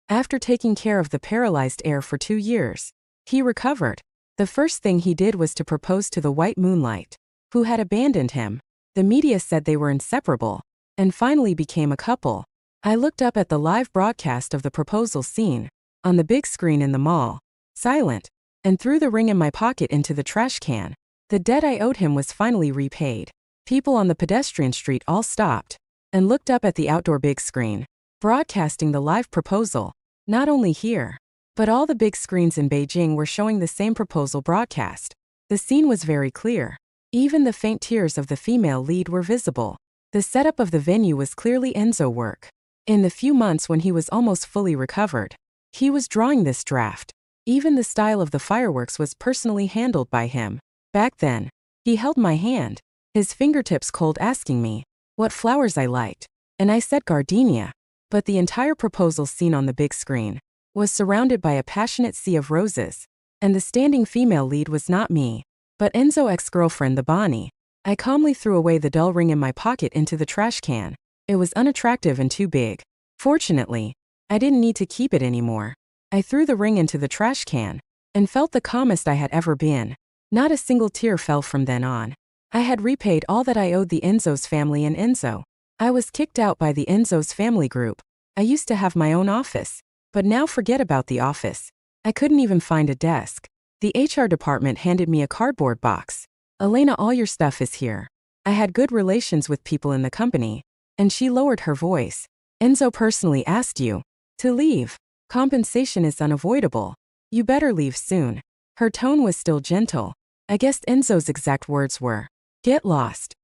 After taking care of the paralyzed heir for 2 years, he recovered. The first thing he did was to propose to the white moonlight, who had abandoned him. The media said they were inseparable, and finally became a couple. I looked up at the live broadcast of the proposal scene, on the big screen in the mall, silent, and threw the ring in my pocket into the trash can. The debt I owed him was finally repaid. People on the pedestrian street all stopped and looked up at the outdoor big screen, broadcasting the live proposal. Not only here, but all the big screens in Beijing were showing the same proposal broadcast. The scene was very clear. Even the faint tears of the female lead were visible. The setup of the venue was clearly Enzo work. In the few months when he was almost fully recovered, he was drawing this draft. Even the style of the fireworks was personally handled by him. Back then, he held my hand, his fingertips cold, asking me what flowers I liked, and I said gardenia. But the entire proposal scene on the big screen was surrounded by a passionate sea of roses, and the standing female lead was not me, but Enzo's ex-girlfriend, the Bonnie. I calmly threw away the dull ring in my pocket into the trash can. It was unattractive and too big. Fortunately, I didn't need to keep it anymore. I threw the ring into the trash can and felt the calmest I had ever been. Not a single tear fell from then on. I had repaid all that I owed the Enzo's family and Enzo. I was kicked out by the Enzo's family group. I used to have my own office, but now forget about the office. I couldn't even find a desk. The HR department handed me a cardboard box. Elena, all your stuff is here. I had good relations with people in the company, and she lowered her voice. Enzo personally asked you to leave. Compensation is unavoidable. You better leave soon. Her tone was still gentle. I guessed Enzo's exact words were, "Get lost."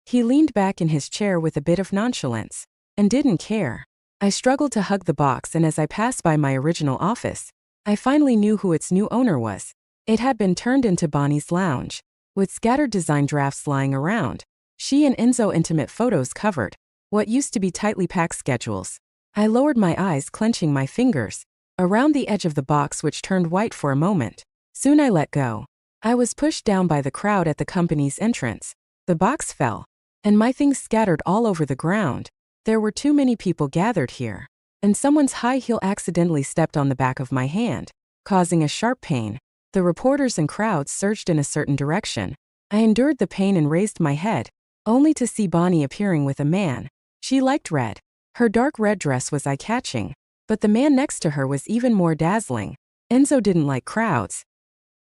He leaned back in his chair with a bit of nonchalance, and didn't care. I struggled to hug the box, and as I passed by my original office, I finally knew who its new owner was. It had been turned into Bonnie's lounge, with scattered design drafts lying around. She and Enzo intimate photos covered what used to be tightly packed schedules. I lowered my eyes, clenching my fingers around the edge of the box, which turned white for a moment. Soon I let go. I was pushed down by the crowd at the company's entrance. The box fell, and my things scattered all over the ground. There were too many people gathered here, and someone's high heel accidentally stepped on the back of my hand, causing a sharp pain. The reporters and crowds surged in a certain direction. I endured the pain and raised my head, only to see Bonnie appearing with a man. She liked red. Her dark red dress was eye-catching, but the man next to her was even more dazzling. Enzo didn't like crowds.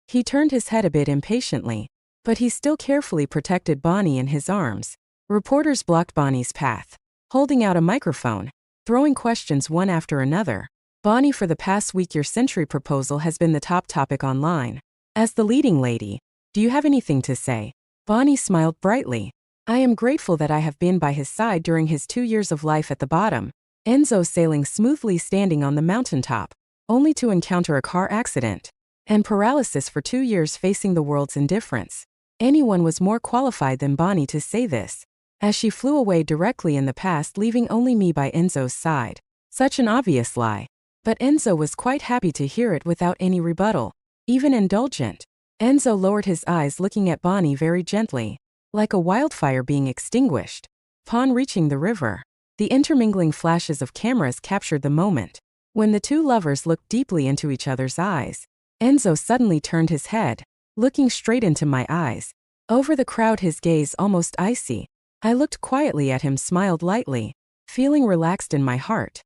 He turned his head a bit impatiently, but he still carefully protected Bonnie in his arms. Reporters blocked Bonnie's path, holding out a microphone, throwing questions one after another. Bonnie, for the past week your century proposal has been the top topic online. As the leading lady, do you have anything to say? Bonnie smiled brightly. I am grateful that I have been by his side during his 2 years of life at the bottom. Enzo sailing smoothly, standing on the mountaintop, only to encounter a car accident, and paralysis for 2 years, facing the world's indifference. Anyone was more qualified than Bonnie to say this, as she flew away directly in the past, leaving only me by Enzo's side. Such an obvious lie. But Enzo was quite happy to hear it without any rebuttal, even indulgent. Enzo lowered his eyes, looking at Bonnie very gently, like a wildfire being extinguished. Upon reaching the river, the intermingling flashes of cameras captured the moment. When the two lovers looked deeply into each other's eyes, Enzo suddenly turned his head, looking straight into my eyes. Over the crowd, his gaze almost icy. I looked quietly at him, smiled lightly, feeling relaxed in my heart.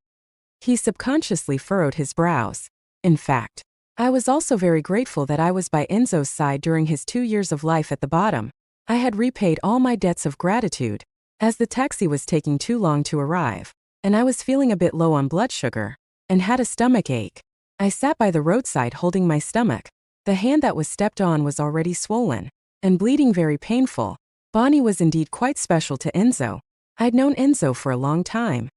He subconsciously furrowed his brows. In fact, I was also very grateful that I was by Enzo's side during his 2 years of life at the bottom. I had repaid all my debts of gratitude, as the taxi was taking too long to arrive, and I was feeling a bit low on blood sugar, and had a stomach ache. I sat by the roadside holding my stomach. The hand that was stepped on was already swollen, and bleeding, very painful. Bonnie was indeed quite special to Enzo. I'd known Enzo for a long time.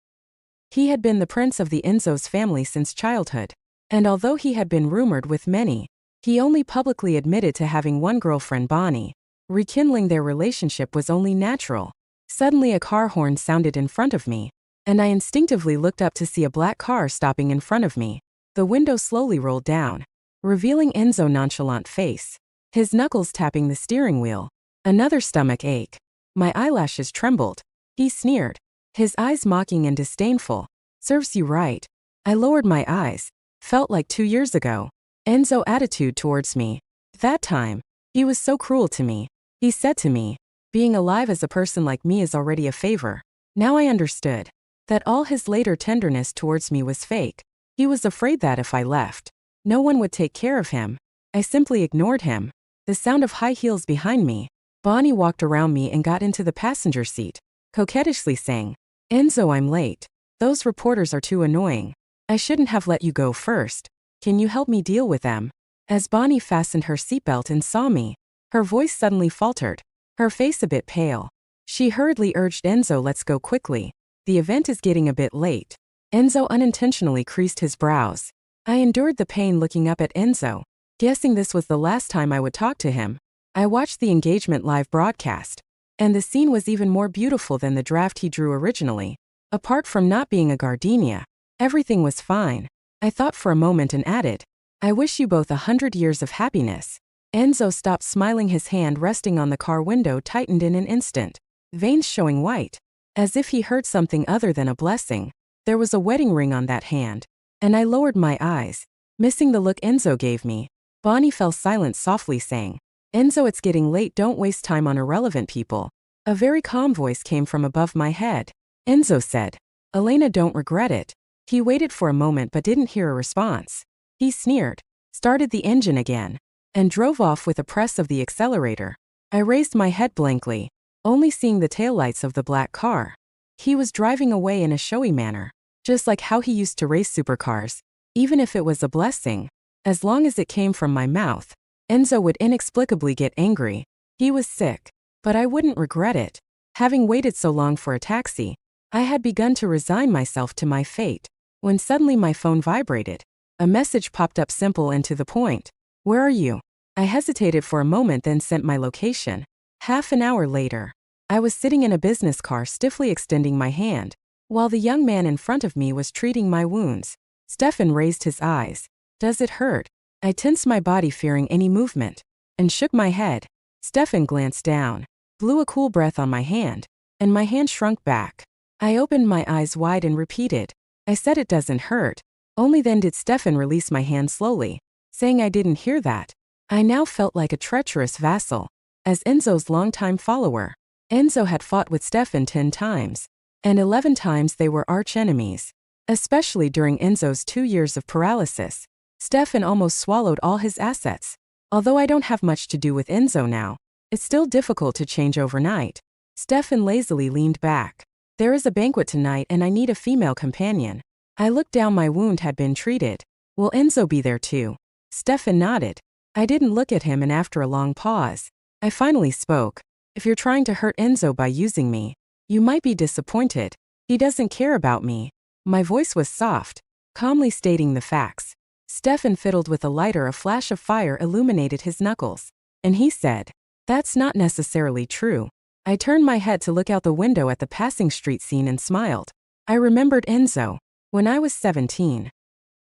He had been the prince of the Enzo's family since childhood, and although he had been rumored with many, he only publicly admitted to having one girlfriend, Bonnie. Rekindling their relationship was only natural. Suddenly a car horn sounded in front of me, and I instinctively looked up to see a black car stopping in front of me. The window slowly rolled down, revealing Enzo's nonchalant face, his knuckles tapping the steering wheel. Another stomach ache. My eyelashes trembled. He sneered, his eyes mocking and disdainful. Serves you right. I lowered my eyes. Felt like 2 years ago. Enzo's attitude towards me. That time, he was so cruel to me. He said to me, being alive as a person like me is already a favor. Now I understood that all his later tenderness towards me was fake. He was afraid that if I left, no one would take care of him. I simply ignored him. The sound of high heels behind me. Bonnie walked around me and got into the passenger seat, coquettishly saying, "Enzo, I'm late. Those reporters are too annoying. I shouldn't have let you go first. Can you help me deal with them?" As Bonnie fastened her seatbelt and saw me, her voice suddenly faltered, her face a bit pale. She hurriedly urged Enzo, "Let's go quickly. The event is getting a bit late." Enzo unintentionally creased his brows. I endured the pain looking up at Enzo, guessing this was the last time I would talk to him. I watched the engagement live broadcast, and the scene was even more beautiful than the draft he drew originally. Apart from not being a gardenia, everything was fine. I thought for a moment and added, "I wish you both 100 years of happiness." Enzo stopped smiling, his hand resting on the car window tightened in an instant, veins showing white, as if he heard something other than a blessing. There was a wedding ring on that hand, and I lowered my eyes, missing the look Enzo gave me. Bonnie fell silent, softly saying, "Enzo, it's getting late, don't waste time on irrelevant people." A very calm voice came from above my head. Enzo said, "Elena, don't regret it." He waited for a moment but didn't hear a response. He sneered, started the engine again, and drove off with a press of the accelerator. I raised my head blankly, only seeing the taillights of the black car. He was driving away in a showy manner, just like how he used to race supercars. Even if it was a blessing, as long as it came from my mouth, Enzo would inexplicably get angry. He was sick, but I wouldn't regret it. Having waited so long for a taxi, I had begun to resign myself to my fate, when suddenly my phone vibrated. A message popped up, simple and to the point. "Where are you?" I hesitated for a moment, then sent my location. Half an hour later, I was sitting in a business car, stiffly extending my hand, while the young man in front of me was treating my wounds. Stefan raised his eyes. "Does it hurt?" I tensed my body, fearing any movement, and shook my head. Stefan glanced down, blew a cool breath on my hand, and my hand shrunk back. I opened my eyes wide and repeated, "I said it doesn't hurt." Only then did Stefan release my hand slowly, saying I didn't hear that. I now felt like a treacherous vassal. As Enzo's longtime follower, Enzo had fought with Stefan 10 times, and 11 times they were arch enemies. Especially during Enzo's 2 years of paralysis, Stefan almost swallowed all his assets. Although I don't have much to do with Enzo now, it's still difficult to change overnight. Stefan lazily leaned back. "There is a banquet tonight and I need a female companion." I looked down, my wound had been treated. "Will Enzo be there too?" Stefan nodded. I didn't look at him, and after a long pause, I finally spoke. "If you're trying to hurt Enzo by using me, you might be disappointed. He doesn't care about me." My voice was soft, calmly stating the facts. Stefan fiddled with a lighter, a flash of fire illuminated his knuckles, and he said, "That's not necessarily true." I turned my head to look out the window at the passing street scene and smiled. I remembered Enzo. When I was 17,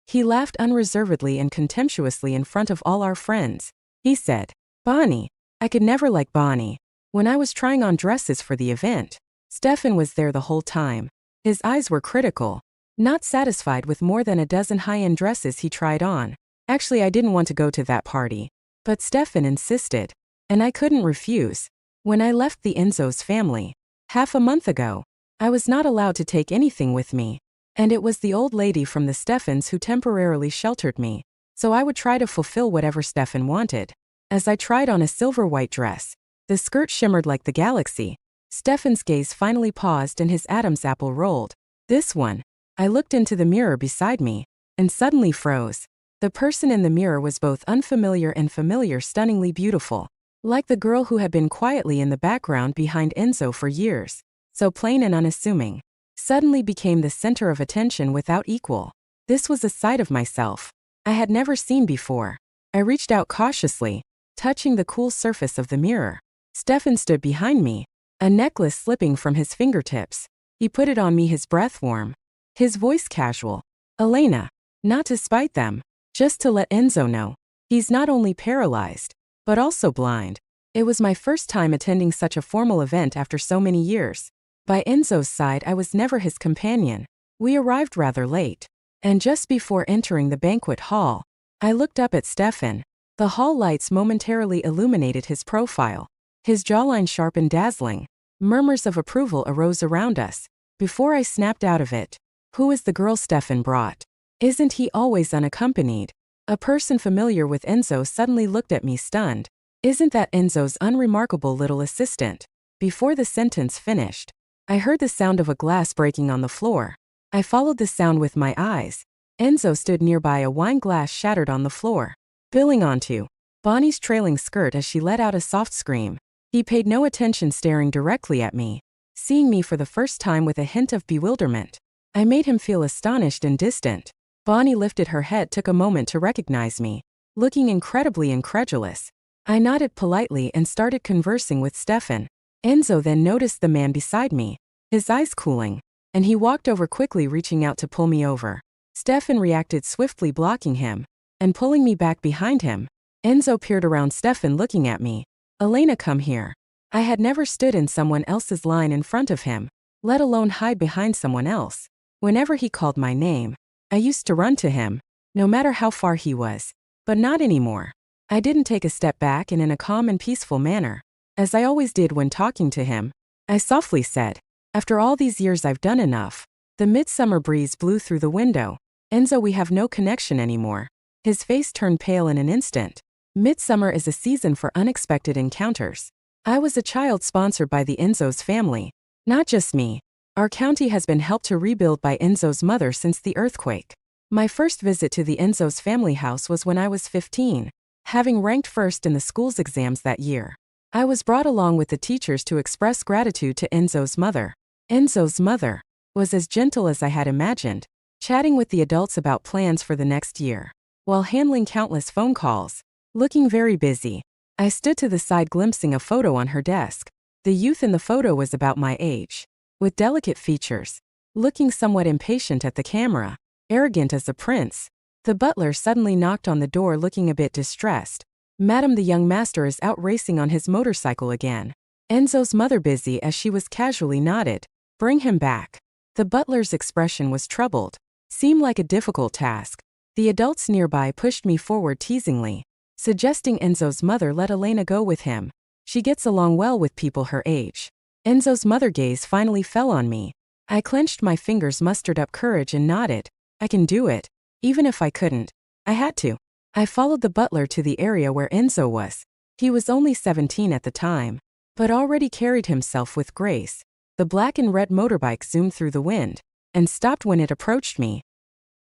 he laughed unreservedly and contemptuously in front of all our friends. He said, "Bonnie, I could never like Bonnie." When I was trying on dresses for the event, Stefan was there the whole time. His eyes were critical, not satisfied with more than a dozen high-end dresses he tried on. Actually, I didn't want to go to that party, but Stefan insisted, and I couldn't refuse. When I left the Enzo's family, half a month ago, I was not allowed to take anything with me. And it was the old lady from the Stefans who temporarily sheltered me, so I would try to fulfill whatever Stefan wanted. As I tried on a silver-white dress, the skirt shimmered like the galaxy. Stefan's gaze finally paused and his Adam's apple rolled. "This one." I looked into the mirror beside me, and suddenly froze. The person in the mirror was both unfamiliar and familiar, stunningly beautiful. Like the girl who had been quietly in the background behind Enzo for years, so plain and unassuming, suddenly became the center of attention without equal. This was a side of myself I had never seen before. I reached out cautiously, touching the cool surface of the mirror. Stefan stood behind me, a necklace slipping from his fingertips. He put it on me, his breath warm, his voice casual. "Elena, not to spite them, just to let Enzo know, he's not only paralyzed, but also blind." It was my first time attending such a formal event after so many years. By Enzo's side, I was never his companion. We arrived rather late, And just before entering the banquet hall, I looked up at Stefan. The hall lights momentarily illuminated his profile. His jawline sharp and dazzling. Murmurs of approval arose around us. Before I snapped out of it, "Who is the girl Stefan brought? Isn't he always unaccompanied?" A person familiar with Enzo suddenly looked at me stunned. "Isn't that Enzo's unremarkable little assistant?" Before the sentence finished, I heard the sound of a glass breaking on the floor. I followed the sound with my eyes. Enzo stood nearby, a wine glass shattered on the floor, spilling onto Bonnie's trailing skirt as she let out a soft scream. He paid no attention, staring directly at me, seeing me for the first time with a hint of bewilderment. I made him feel astonished and distant. Bonnie lifted her head, took a moment to recognize me, looking incredibly incredulous. I nodded politely and started conversing with Stefan. Enzo then noticed the man beside me, his eyes cooling, and he walked over quickly, reaching out to pull me over. Stefan reacted swiftly, blocking him and pulling me back behind him. Enzo peered around Stefan, looking at me. "Elena, come here." I had never stood in someone else's line in front of him, let alone hide behind someone else. Whenever he called my name, I used to run to him, no matter how far he was. But not anymore. I didn't take a step back, and in a calm and peaceful manner, as I always did when talking to him, I softly said, "After all these years, I've done enough." The midsummer breeze blew through the window. "Enzo, we have no connection anymore." His face turned pale in an instant. Midsummer is a season for unexpected encounters. I was a child sponsored by the Enzo's family. Not just me. Our county has been helped to rebuild by Enzo's mother since the earthquake. My first visit to the Enzo's family house was when I was 15, having ranked first in the school's exams that year. I was brought along with the teachers to express gratitude to Enzo's mother. Enzo's mother was as gentle as I had imagined, chatting with the adults about plans for the next year, while handling countless phone calls. Looking very busy, I stood to the side, glimpsing a photo on her desk. The youth in the photo was about my age, with delicate features, looking somewhat impatient at the camera, arrogant as a prince. The butler suddenly knocked on the door, looking a bit distressed. "Madam, the young master is out racing on his motorcycle again." Enzo's mother, busy as she was, casually nodded. "Bring him back." The butler's expression was troubled. Seemed like a difficult task. The adults nearby pushed me forward teasingly, suggesting Enzo's mother let Elena go with him. She gets along well with people her age. Enzo's mother's gaze finally fell on me. I clenched my fingers, mustered up courage, and nodded. "I can do it." Even if I couldn't, I had to. I followed the butler to the area where Enzo was. He was only 17 at the time, but already carried himself with grace. The black and red motorbike zoomed through the wind and stopped when it approached me,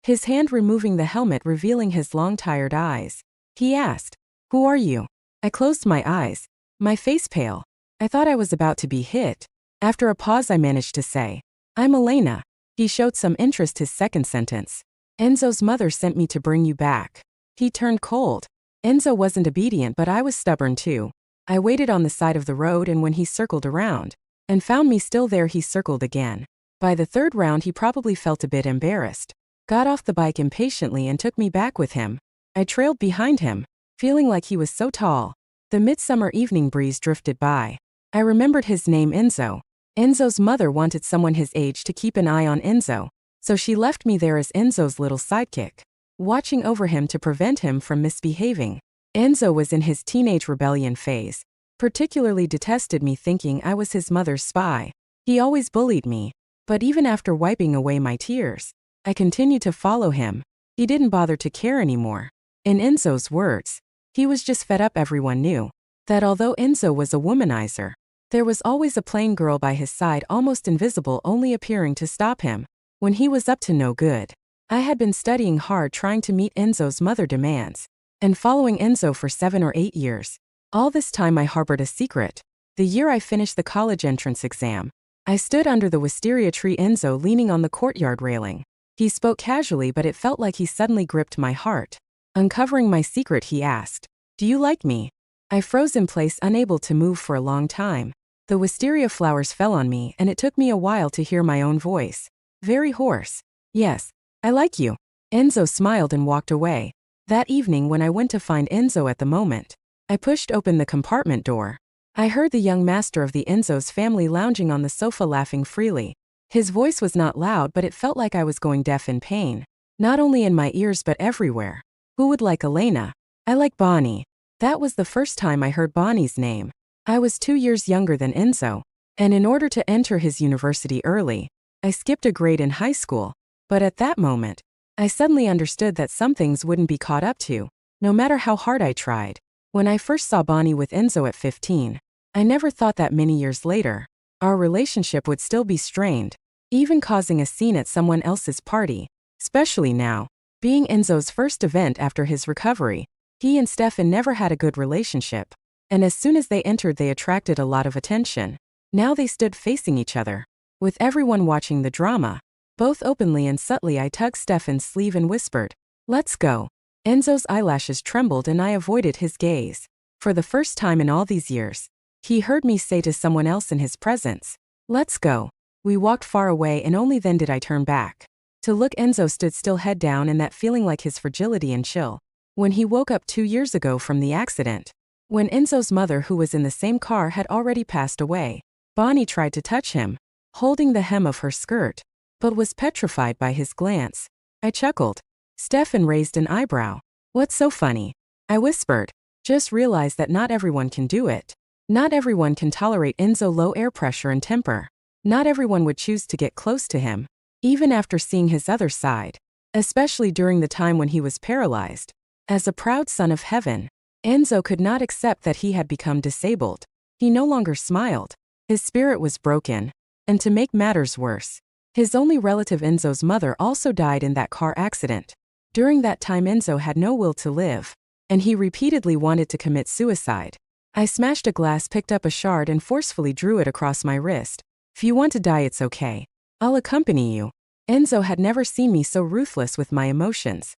his hand removing the helmet, revealing his long, tired eyes. He asked, "Who are you?" I closed my eyes, my face pale. I thought I was about to be hit. After a pause, I managed to say, "I'm Elena." He showed some interest. His second sentence, "Enzo's mother sent me to bring you back." He turned cold. Enzo wasn't obedient, but I was stubborn too. I waited on the side of the road, and when he circled around and found me still there, he circled again. By the third round, he probably felt a bit embarrassed, got off the bike impatiently, and took me back with him. I trailed behind him, feeling like he was so tall. The midsummer evening breeze drifted by. I remembered his name, Enzo. Enzo's mother wanted someone his age to keep an eye on Enzo, so she left me there as Enzo's little sidekick, watching over him to prevent him from misbehaving. Enzo was in his teenage rebellion phase, particularly detested me, thinking I was his mother's spy. He always bullied me, but even after wiping away my tears, I continued to follow him. He didn't bother to care anymore. In Enzo's words, he was just fed up. Everyone knew that although Enzo was a womanizer, there was always a plain girl by his side, almost invisible, only appearing to stop him when he was up to no good. I had been studying hard, trying to meet Enzo's mother demands, and following Enzo for 7 or 8 years. All this time I harbored a secret. The year I finished the college entrance exam, I stood under the wisteria tree, Enzo leaning on the courtyard railing. He spoke casually, but it felt like he suddenly gripped my heart. Uncovering my secret, he asked, "Do you like me?" I froze in place, unable to move for a long time. The wisteria flowers fell on me, and it took me a while to hear my own voice. Very hoarse. "Yes, I like you." Enzo smiled and walked away. That evening, when I went to find Enzo at the moment, I pushed open the compartment door. I heard the young master of the Enzo's family lounging on the sofa, laughing freely. His voice was not loud, but it felt like I was going deaf in pain. Not only in my ears but everywhere. Who would like Elena? I like Bonnie. That was the first time I heard Bonnie's name. I was 2 years younger than Enzo, and in order to enter his university early, I skipped a grade in high school. But at that moment, I suddenly understood that some things wouldn't be caught up to, no matter how hard I tried. When I first saw Bonnie with Enzo at 15, I never thought that many years later, our relationship would still be strained, even causing a scene at someone else's party. Especially now, being Enzo's first event after his recovery, he and Stefan never had a good relationship, and as soon as they entered they attracted a lot of attention. Now they stood facing each other, with everyone watching the drama. Both openly and subtly I tugged Stefan's sleeve and whispered, "Let's go." Enzo's eyelashes trembled and I avoided his gaze. For the first time in all these years, he heard me say to someone else in his presence, "Let's go." We walked far away and only then did I turn back. To look, Enzo stood still, head down, and that feeling like his fragility and chill. When he woke up 2 years ago from the accident, when Enzo's mother, who was in the same car, had already passed away, Bonnie tried to touch him, holding the hem of her skirt, but was petrified by his glance. I chuckled. Stefan raised an eyebrow. "What's so funny?" I whispered. "Just realize that not everyone can do it. Not everyone can tolerate Enzo's low air pressure and temper. Not everyone would choose to get close to him, even after seeing his other side, especially during the time when he was paralyzed. As a proud son of heaven, Enzo could not accept that he had become disabled. He no longer smiled. His spirit was broken. And to make matters worse, his only relative, Enzo's mother, also died in that car accident. During that time, Enzo had no will to live, and he repeatedly wanted to commit suicide. I smashed a glass, picked up a shard, and forcefully drew it across my wrist. "If you want to die, it's okay. I'll accompany you." Enzo had never seen me so ruthless with my emotions.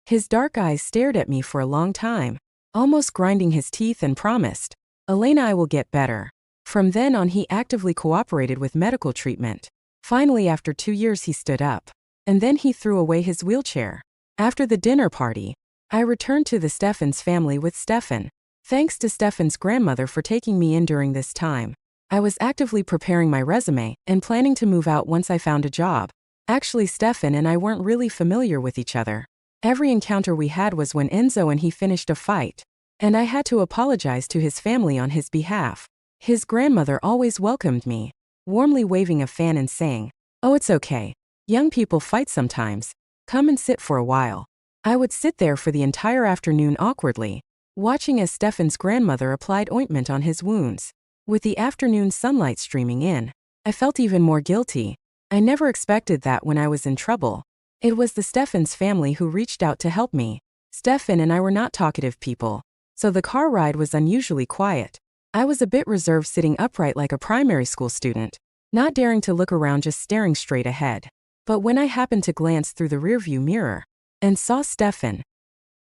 His dark eyes stared at me for a long time, almost grinding his teeth, and promised, "Elena, I will get better." From then on, he actively cooperated with medical treatment. Finally, after 2 years, he stood up, and then he threw away his wheelchair. After the dinner party, I returned to the Stefan's family with Stefan. Thanks to Stefan's grandmother for taking me in during this time. I was actively preparing my resume and planning to move out once I found a job. Actually, Stefan and I weren't really familiar with each other. Every encounter we had was when Enzo and he finished a fight, and I had to apologize to his family on his behalf. His grandmother always welcomed me, warmly waving a fan and saying, "Oh, it's okay. Young people fight sometimes. Come and sit for a while." I would sit there for the entire afternoon awkwardly, watching as Stefan's grandmother applied ointment on his wounds. With the afternoon sunlight streaming in, I felt even more guilty. I never expected that when I was in trouble. It was the Stefan's family who reached out to help me. Stefan and I were not talkative people, so the car ride was unusually quiet. I was a bit reserved, sitting upright like a primary school student, not daring to look around, just staring straight ahead. But when I happened to glance through the rearview mirror and saw Stefan,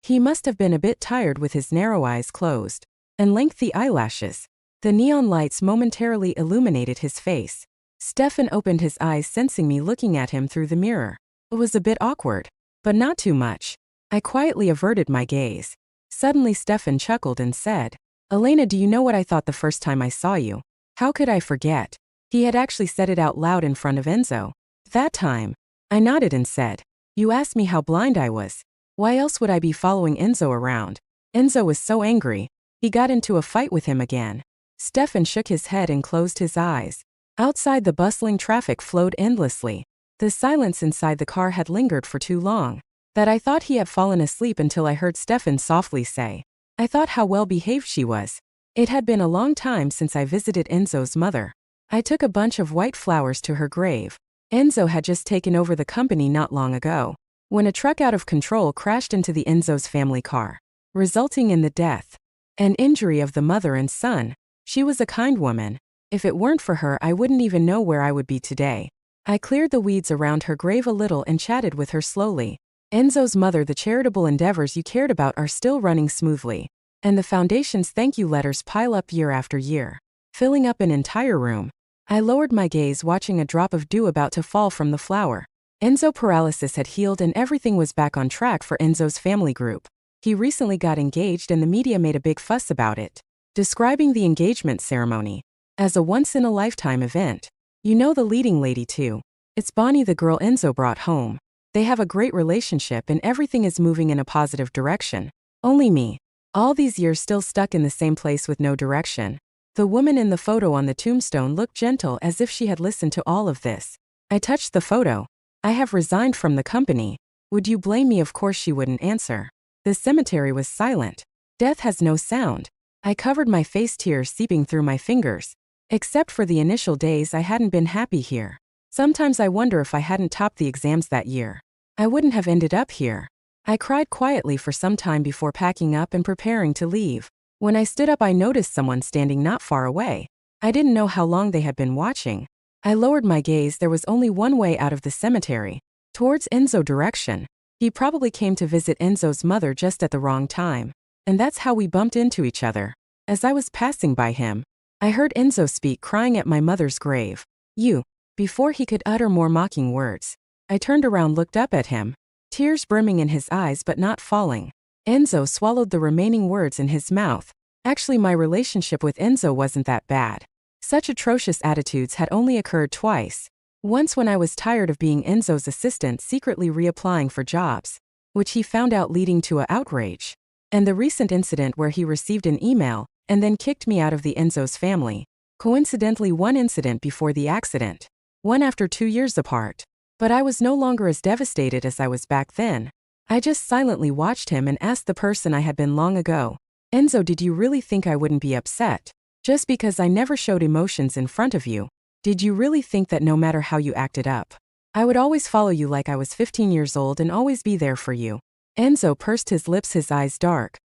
he must have been a bit tired with his narrow eyes closed and lengthy eyelashes. The neon lights momentarily illuminated his face. Stefan opened his eyes, sensing me looking at him through the mirror. It was a bit awkward, but not too much. I quietly averted my gaze. Suddenly Stefan chuckled and said, "Elena, do you know what I thought the first time I saw you?" How could I forget? He had actually said it out loud in front of Enzo. That time, I nodded and said, "You asked me how blind I was. Why else would I be following Enzo around?" Enzo was so angry, he got into a fight with him again. Stefan shook his head and closed his eyes. Outside, the bustling traffic flowed endlessly. The silence inside the car had lingered for too long, that I thought he had fallen asleep until I heard Stefan softly say, "I thought how well behaved she was." It had been a long time since I visited Enzo's mother. I took a bunch of white flowers to her grave. Enzo had just taken over the company not long ago, when a truck out of control crashed into the Enzo's family car, resulting in the death and injury of the mother and son. She was a kind woman. If it weren't for her, I wouldn't even know where I would be today. I cleared the weeds around her grave a little and chatted with her slowly. "Enzo's mother, the charitable endeavors you cared about are still running smoothly, and the foundation's thank you letters pile up year after year, filling up an entire room." I lowered my gaze, watching a drop of dew about to fall from the flower. Enzo paralysis had healed and everything was back on track for Enzo's family group. He recently got engaged and the media made a big fuss about it, describing the engagement ceremony as a once-in-a-lifetime event. "You know the leading lady too. It's Bonnie, the girl Enzo brought home." They have a great relationship and everything is moving in a positive direction. Only me. All these years still stuck in the same place with no direction. The woman in the photo on the tombstone looked gentle as if she had listened to all of this. I touched the photo. I have resigned from the company. Would you blame me? Of course she wouldn't answer. The cemetery was silent. Death has no sound. I covered my face, tears seeping through my fingers. Except for the initial days I hadn't been happy here. Sometimes I wonder if I hadn't topped the exams that year, I wouldn't have ended up here. I cried quietly for some time before packing up and preparing to leave. When I stood up I noticed someone standing not far away. I didn't know how long they had been watching. I lowered my gaze. There was only one way out of the cemetery, towards Enzo's direction. He probably came to visit Enzo's mother just at the wrong time. And that's how we bumped into each other. As I was passing by him, I heard Enzo speak, crying at my mother's grave. You. Before he could utter more mocking words, I turned around, looked up at him, tears brimming in his eyes but not falling. Enzo swallowed the remaining words in his mouth. Actually, my relationship with Enzo wasn't that bad. Such atrocious attitudes had only occurred twice. Once when I was tired of being Enzo's assistant, secretly reapplying for jobs, which he found out, leading to a outrage. And the recent incident where he received an email and then kicked me out of the Enzo's family. Coincidentally, one incident before the accident. One after 2 years apart. But I was no longer as devastated as I was back then. I just silently watched him and asked the person I had been long ago, Enzo, did you really think I wouldn't be upset? Just because I never showed emotions in front of you? Did you really think that no matter how you acted up, I would always follow you like I was 15 years old and always be there for you? Enzo pursed his lips, his eyes dark.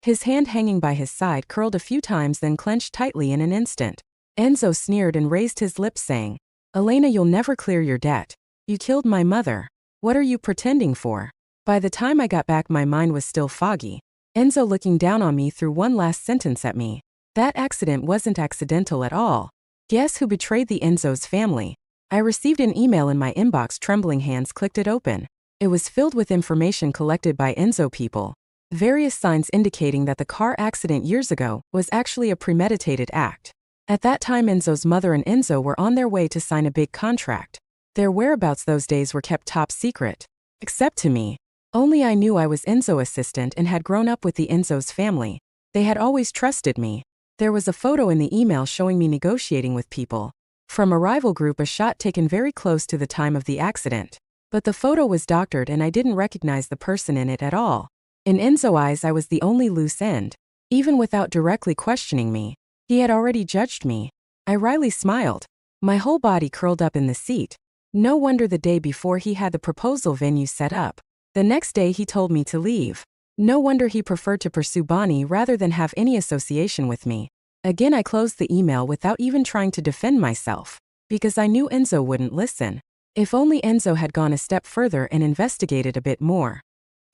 His hand hanging by his side curled a few times, then clenched tightly in an instant. Enzo sneered and raised his lips, saying, Elena, you'll never clear your debt. You killed my mother. What are you pretending for? By the time I got back, my mind was still foggy. Enzo looking down on me threw one last sentence at me. That accident wasn't accidental at all. Guess who betrayed the Enzo's family? I received an email in my inbox. Trembling hands clicked it open. It was filled with information collected by Enzo people. Various signs indicating that the car accident years ago was actually a premeditated act. At that time, Enzo's mother and Enzo were on their way to sign a big contract. Their whereabouts those days were kept top secret. Except to me. Only I knew I was Enzo's assistant and had grown up with the Enzo's family. They had always trusted me. There was a photo in the email showing me negotiating with people from a rival group, a shot taken very close to the time of the accident. But the photo was doctored and I didn't recognize the person in it at all. In Enzo's eyes, I was the only loose end. Even without directly questioning me, he had already judged me. I wryly smiled. My whole body curled up in the seat. No wonder the day before he had the proposal venue set up. The next day he told me to leave. No wonder he preferred to pursue Bonnie rather than have any association with me. Again I closed the email without even trying to defend myself. Because I knew Enzo wouldn't listen. If only Enzo had gone a step further and investigated a bit more.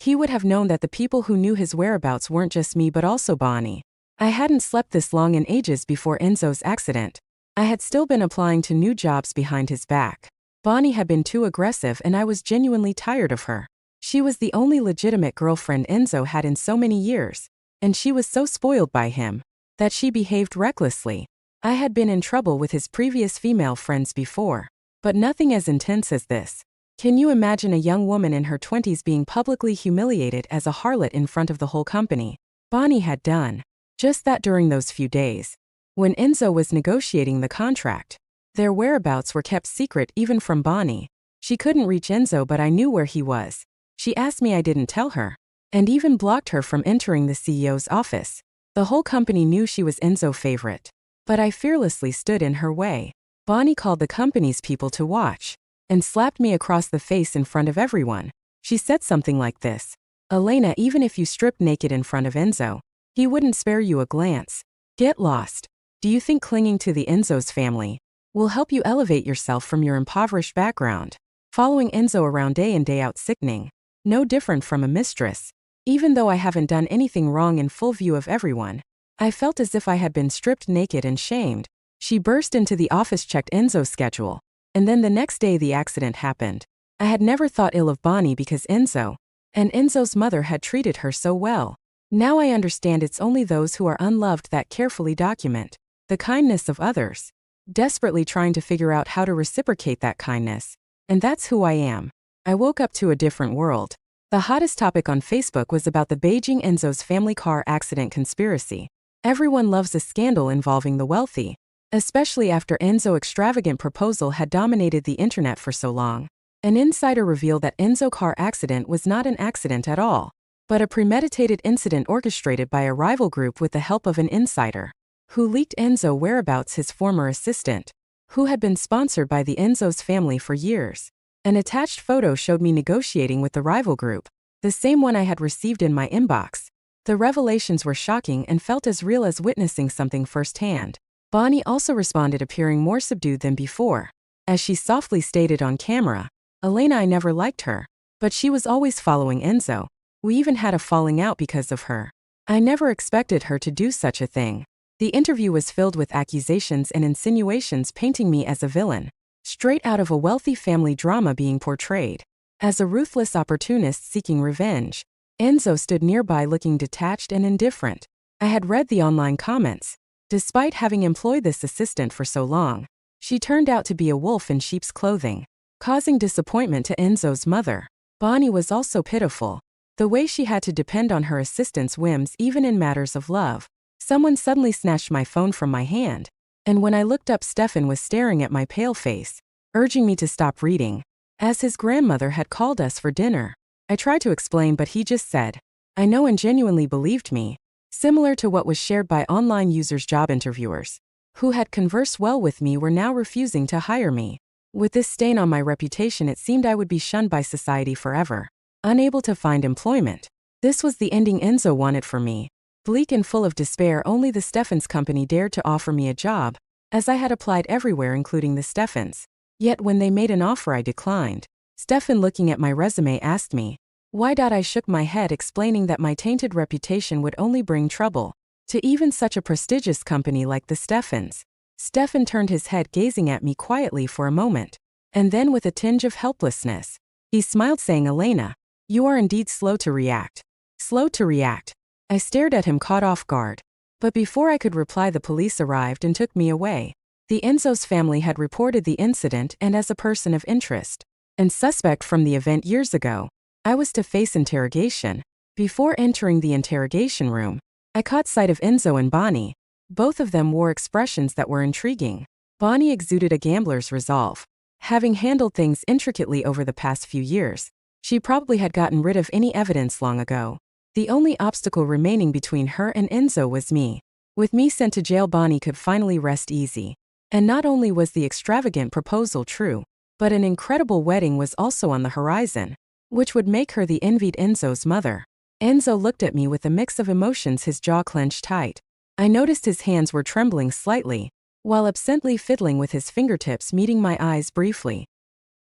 He would have known that the people who knew his whereabouts weren't just me but also Bonnie. I hadn't slept this long in ages before Enzo's accident. I had still been applying to new jobs behind his back. Bonnie had been too aggressive and I was genuinely tired of her. She was the only legitimate girlfriend Enzo had in so many years. And she was so spoiled by him that she behaved recklessly. I had been in trouble with his previous female friends before, but nothing as intense as this. Can you imagine a young woman in her 20s being publicly humiliated as a harlot in front of the whole company? Bonnie had done just that during those few days. When Enzo was negotiating the contract, their whereabouts were kept secret even from Bonnie. She couldn't reach Enzo, but I knew where he was. She asked me, I didn't tell her, and even blocked her from entering the CEO's office. The whole company knew she was Enzo's favorite, but I fearlessly stood in her way. Bonnie called the company's people to watch and slapped me across the face in front of everyone. She said something like this: Elena, even if you stripped naked in front of Enzo, he wouldn't spare you a glance. Get lost. Do you think clinging to the Enzo's family will help you elevate yourself from your impoverished background? Following Enzo around day in day out, sickening. No different from a mistress. Even though I haven't done anything wrong in full view of everyone, I felt as if I had been stripped naked and shamed. She burst into the office, checked Enzo's schedule. And then the next day the accident happened. I had never thought ill of Bonnie because Enzo and Enzo's mother had treated her so well. Now I understand it's only those who are unloved that carefully document the kindness of others, desperately trying to figure out how to reciprocate that kindness. And that's who I am. I woke up to a different world. The hottest topic on Facebook was about the Beijing Enzo's family car accident conspiracy. Everyone loves a scandal involving the wealthy, especially after Enzo's extravagant proposal had dominated the internet for so long. An insider revealed that Enzo's car accident was not an accident at all, but a premeditated incident orchestrated by a rival group with the help of an insider, who leaked Enzo's whereabouts, his former assistant, who had been sponsored by the Enzo's family for years. An attached photo showed me negotiating with the rival group, the same one I had received in my inbox. The revelations were shocking and felt as real as witnessing something firsthand. Bonnie also responded, appearing more subdued than before. As she softly stated on camera, "Elena, I never liked her, but she was always following Enzo. We even had a falling out because of her. I never expected her to do such a thing." The interview was filled with accusations and insinuations, painting me as a villain, straight out of a wealthy family drama, being portrayed as a ruthless opportunist seeking revenge. Enzo stood nearby looking detached and indifferent. I had read the online comments. Despite having employed this assistant for so long, she turned out to be a wolf in sheep's clothing, causing disappointment to Enzo's mother. Bonnie was also pitiful. The way she had to depend on her assistant's whims even in matters of love. Someone suddenly snatched my phone from my hand, and when I looked up, Stefan was staring at my pale face, urging me to stop reading, as his grandmother had called us for dinner. I tried to explain, but he just said, "I know," and genuinely believed me, similar to what was shared by online users. Job interviewers, who had conversed well with me, were now refusing to hire me. With this stain on my reputation, it seemed I would be shunned by society forever, unable to find employment. This was the ending Enzo wanted for me. Bleak and full of despair, only the Steffens company dared to offer me a job, as I had applied everywhere including the Steffens. Yet when they made an offer, I declined. Stefan, looking at my resume, asked me why. I shook my head, explaining that my tainted reputation would only bring trouble to even such a prestigious company like the Steffens. Stefan turned his head, gazing at me quietly for a moment, and then with a tinge of helplessness, he smiled, saying, "Elena, you are indeed slow to react." Slow to react. I stared at him, caught off guard. But before I could reply, the police arrived and took me away. The Enzo's family had reported the incident, and as a person of interest and suspect from the event years ago, I was to face interrogation. Before entering the interrogation room, I caught sight of Enzo and Bonnie. Both of them wore expressions that were intriguing. Bonnie exuded a gambler's resolve. Having handled things intricately over the past few years, she probably had gotten rid of any evidence long ago. The only obstacle remaining between her and Enzo was me. With me sent to jail, Bonnie could finally rest easy. And not only was the extravagant proposal true, but an incredible wedding was also on the horizon, which would make her the envied Enzo's mother. Enzo looked at me with a mix of emotions, his jaw clenched tight. I noticed his hands were trembling slightly, while absently fiddling with his fingertips, meeting my eyes briefly.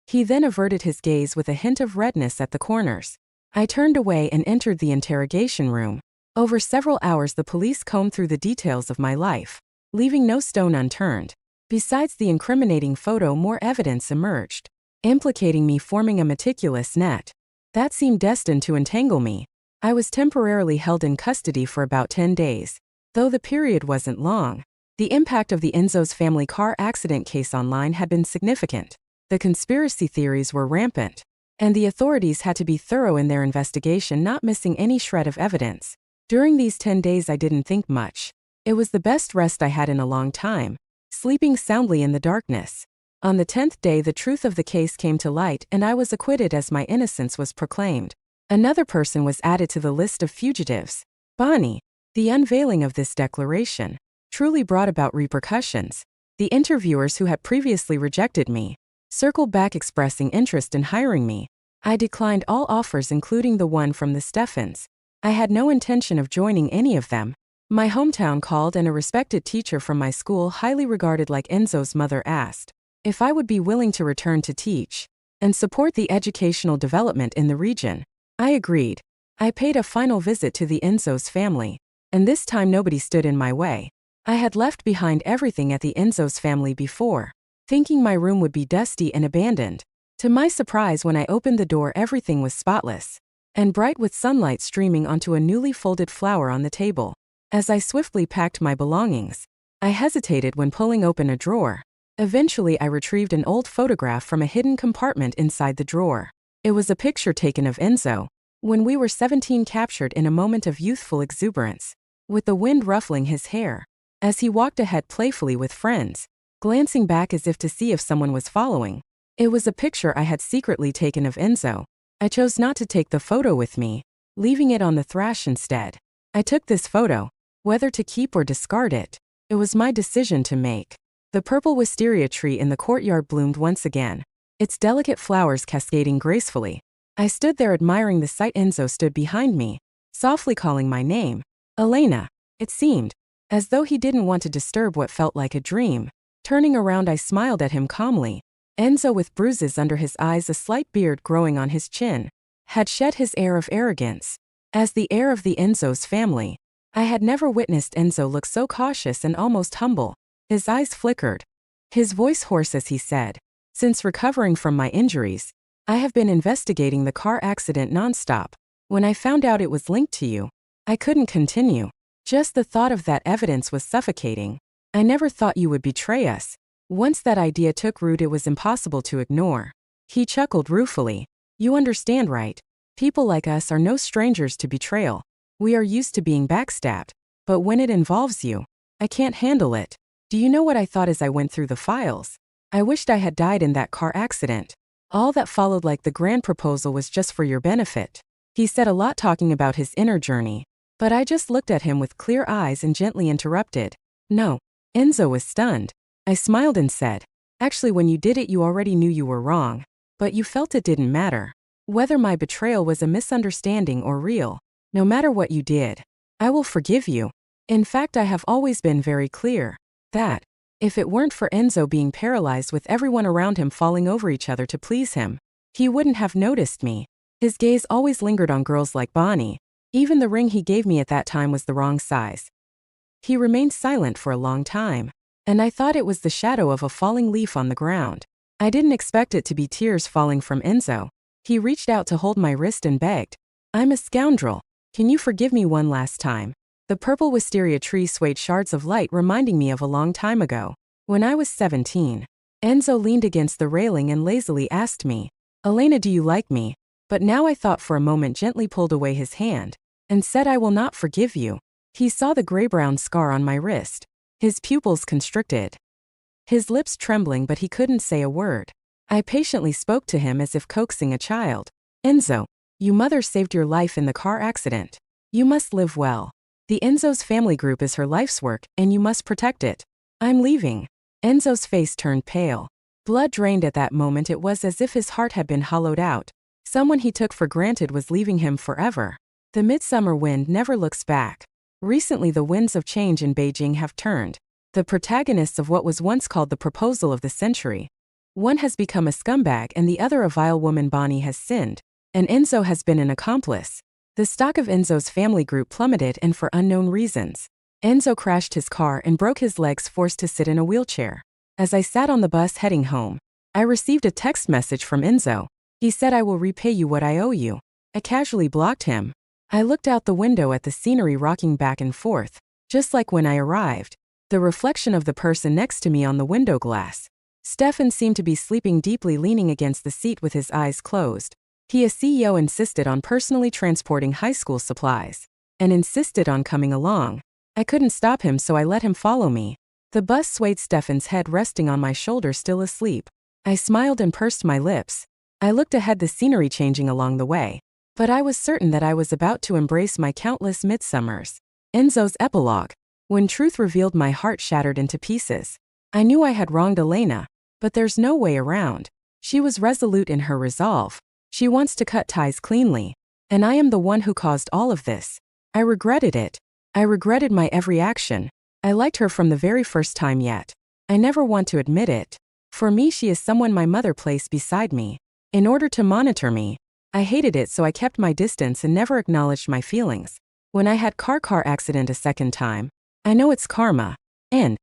He then averted his gaze with a hint of redness at the corners. I turned away and entered the interrogation room. Over several hours, the police combed through the details of my life, leaving no stone unturned. Besides the incriminating photo, more evidence emerged, implicating me, forming a meticulous net that seemed destined to entangle me. I was temporarily held in custody for about 10 days. Though the period wasn't long, the impact of the Enzo's family car accident case online had been significant. The conspiracy theories were rampant, and the authorities had to be thorough in their investigation, not missing any shred of evidence. During these 10 days, I didn't think much. It was the best rest I had in a long time, sleeping soundly in the darkness. On the 10th day, the truth of the case came to light, and I was acquitted as my innocence was proclaimed. Another person was added to the list of fugitives, Bonnie. The unveiling of this declaration truly brought about repercussions. The interviewers who had previously rejected me circled back, expressing interest in hiring me. I declined all offers, including the one from the Steffens. I had no intention of joining any of them. My hometown called, and a respected teacher from my school, highly regarded like Enzo's mother, asked if I would be willing to return to teach and support the educational development in the region. I agreed. I paid a final visit to the Enzo's family, and this time nobody stood in my way. I had left behind everything at the Enzo's family before, thinking my room would be dusty and abandoned. To my surprise, when I opened the door, everything was spotless and bright, with sunlight streaming onto a newly folded flower on the table. As I swiftly packed my belongings, I hesitated when pulling open a drawer. Eventually, I retrieved an old photograph from a hidden compartment inside the drawer. It was a picture taken of Enzo when we were 17, captured in a moment of youthful exuberance, with the wind ruffling his hair, as he walked ahead playfully with friends, glancing back as if to see if someone was following. It was a picture I had secretly taken of Enzo. I chose not to take the photo with me, leaving it on the thrash instead. I took this photo. Whether to keep or discard it, it was my decision to make. The purple wisteria tree in the courtyard bloomed once again, its delicate flowers cascading gracefully. I stood there admiring the sight. Enzo stood behind me, softly calling my name. Elena. It seemed as though he didn't want to disturb what felt like a dream. Turning around, I smiled at him calmly. Enzo, with bruises under his eyes, a slight beard growing on his chin, had shed his air of arrogance. As the heir of the Enzo's family, I had never witnessed Enzo look so cautious and almost humble. His eyes flickered, his voice hoarse as he said, "Since recovering from my injuries, I have been investigating the car accident nonstop. When I found out it was linked to you, I couldn't continue. Just the thought of that evidence was suffocating. I never thought you would betray us. Once that idea took root, it was impossible to ignore." He chuckled ruefully. "You understand, right? People like us are no strangers to betrayal. We are used to being backstabbed. But when it involves you, I can't handle it. Do you know what I thought as I went through the files? I wished I had died in that car accident. All that followed, like the grand proposal, was just for your benefit." He said a lot, talking about his inner journey, but I just looked at him with clear eyes and gently interrupted. "No." Enzo was stunned. I smiled and said, "Actually, when you did it, you already knew you were wrong, but you felt it didn't matter. Whether my betrayal was a misunderstanding or real, no matter what you did, I will forgive you. In fact, I have always been very clear that, if it weren't for Enzo being paralyzed with everyone around him falling over each other to please him, he wouldn't have noticed me." His gaze always lingered on girls like Bonnie. Even the ring he gave me at that time was the wrong size. He remained silent for a long time, and I thought it was the shadow of a falling leaf on the ground. I didn't expect it to be tears falling from Enzo. He reached out to hold my wrist and begged, "I'm a scoundrel. Can you forgive me one last time?" The purple wisteria tree swayed shards of light, reminding me of a long time ago. When I was 17, Enzo leaned against the railing and lazily asked me, "Elena, do you like me?" But now I thought for a moment, gently pulled away his hand, and said, "I will not forgive you." He saw the gray-brown scar on my wrist. His pupils constricted, his lips trembling, but he couldn't say a word. I patiently spoke to him as if coaxing a child. "Enzo, your mother saved your life in the car accident. You must live well. The Enzo's family group is her life's work, and you must protect it. I'm leaving." Enzo's face turned pale. Blood drained at that moment. It was as if his heart had been hollowed out. Someone he took for granted was leaving him forever. The midsummer wind never looks back. Recently, the winds of change in Beijing have turned. The protagonists of what was once called the proposal of the century. One has become a scumbag and the other a vile woman. Bonnie has sinned, and Enzo has been an accomplice. The stock of Enzo's family group plummeted, and for unknown reasons. Enzo crashed his car and broke his legs, forced to sit in a wheelchair. As I sat on the bus heading home, I received a text message from Enzo. He said, "I will repay you what I owe you." I casually blocked him. I looked out the window at the scenery rocking back and forth, just like when I arrived. The reflection of the person next to me on the window glass. Stefan seemed to be sleeping deeply, leaning against the seat with his eyes closed. He, a CEO, insisted on personally transporting high school supplies, and insisted on coming along. I couldn't stop him, so I let him follow me. The bus swayed, Stefan's head resting on my shoulder, still asleep. I smiled and pursed my lips. I looked ahead, the scenery changing along the way. But I was certain that I was about to embrace my countless midsummers. Enzo's epilogue. When truth revealed, my heart shattered into pieces. I knew I had wronged Elena, but there's no way around. She was resolute in her resolve. She wants to cut ties cleanly. And I am the one who caused all of this. I regretted it. I regretted my every action. I liked her from the very first time, yet I never want to admit it. For me, she is someone my mother placed beside me, in order to monitor me. I hated it, so I kept my distance and never acknowledged my feelings. When I had car accident a second time, I know it's karma. And